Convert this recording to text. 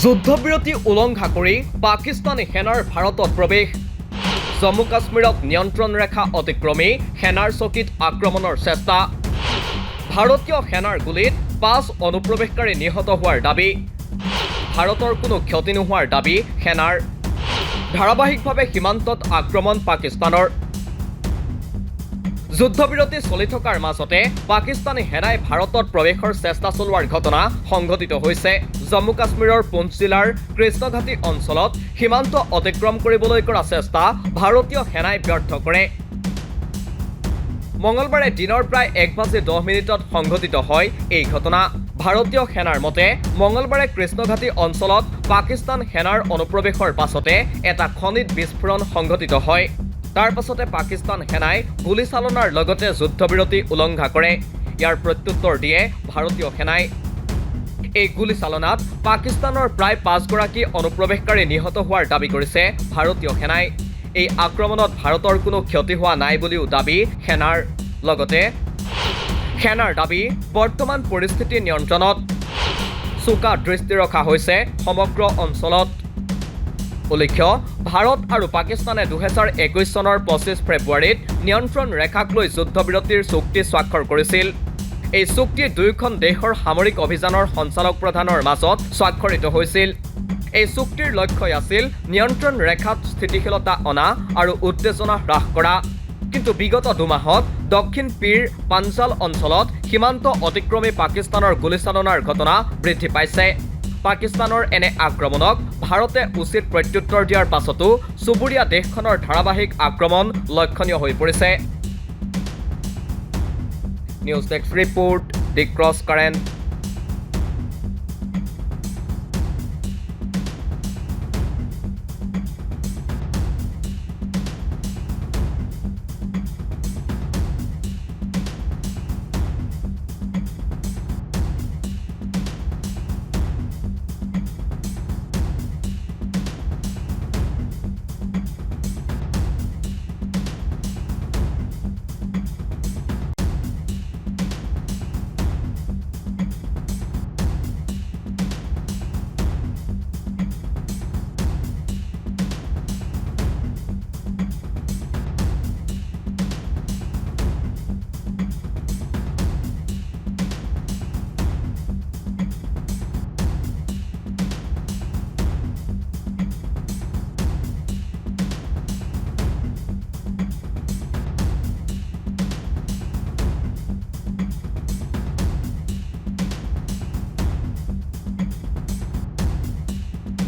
যুদ্ধবিৰতি উলংঘা কৰি পাকিস্তানী সেনাৰ ভাৰতত প্ৰৱেশ। জম্মু কাশ্মীৰত নিয়ন্ত্ৰণ ৰেখা অতিক্ৰমি সেনাৰ চকীত আক্ৰমণৰ চেষ্টা। ভাৰতীয় সেনাৰ গুলীত ৫ অনুপ্ৰৱেশকাৰী নিহত হোৱাৰ দাবী। ভাৰতৰ কোনো ক্ষতি নোহোৱাৰ দাবী সেনাৰ। ধাৰাবাহিকভাৱে সীমান্তত আক্ৰমণ পাকিস্তানৰ। যুদ্ধবিৰতি চলি থকাৰ মাজতে পাকিস্তানী সেনাই ভাৰতত প্ৰৱেশৰ চেষ্টা চলোৱাৰ ঘটনা সংঘটিত হৈছে। জম্মু কাশ্মীৰৰ পুঞ্চ জিলাৰ কৃষ্ণঘাটি অঞ্চলত সীমান্ত অতিক্ৰম কৰিবলৈ কৰা চেষ্টা ভাৰতীয় সেনাই ব্যৰ্থ কৰে। মঙলবাৰে দিনৰ প্ৰায় 1:10 সংঘটিত হয় এই ঘটনা। ভাৰতীয় সেনাৰ মতে মঙলবাৰে কৃষ্ণঘাটি অঞ্চলত পাকিস্তান সেনাৰ অনুপ্ৰৱেশৰ পাছতে এটা খনিত বিস্ফোৰণ সংঘটিত হয়। তাৰ পাছতে পাকিস্তান সেনাই গুলীচালনাৰ লগতে যুদ্ধবিৰতি উলংঘা কৰে। ইয়াৰ প্ৰত্যুত্তৰ দিয়ে ভাৰতীয় সেনাই। এই গুলীচালনাত পাকিস্তানৰ প্ৰায় 5 গৰাকী অনুপ্ৰৱেশকাৰী নিহত হোৱাৰ দাবী কৰিছে ভাৰতীয় সেনাই। এই আক্ৰমণত ভাৰতৰ কোনো ক্ষতি হোৱা নাই বুলিও দাবী সেনাৰ। লগতে সেনাৰ দাবী বৰ্তমান পৰিস্থিতি নিয়ন্ত্ৰণত। চোকা দৃষ্টি ৰখা হৈছে সমগ্ৰ অঞ্চলত। উল্লেখ্য, ভাৰত আৰু পাকিস্তানে 2021 চনৰ 25 ফেব্ৰুৱাৰীত নিয়ন্ত্ৰণ ৰেখাক লৈ যুদ্ধবিৰতিৰ চুক্তি স্বাক্ষৰ কৰিছিল। এই চুক্তি দুয়োখন দেশৰ সামৰিক অভিযানৰ সঞ্চালক প্ৰধানৰ মাজত স্বাক্ষৰিত হৈছিল। এই চুক্তিৰ লক্ষ্যই আছিল নিয়ন্ত্ৰণ ৰেখাত স্থিতিশীলতা অনা আৰু উত্তেজনা হ্ৰাস কৰা। কিন্তু বিগত 2 মাহত দক্ষিণ পীৰ পাঞ্জাল অঞ্চলত সীমান্ত অতিক্ৰমী পাকিস্তানৰ গুলীচালনাৰ ঘটনা বৃদ্ধি পাইছে। পাকিস্তানৰ এনে আক্ৰমণক ভাৰতে উচিত প্ৰত্যুত্তৰ দিয়াৰ পাছতো চুবুৰীয়া দেশখনৰ ধাৰাবাহিক আক্ৰমণ লক্ষণীয় হৈ পৰিছে। নিউজ ডেস্ক ৰিপোৰ্ট, দি ক্ৰছ কাৰেণ্ট।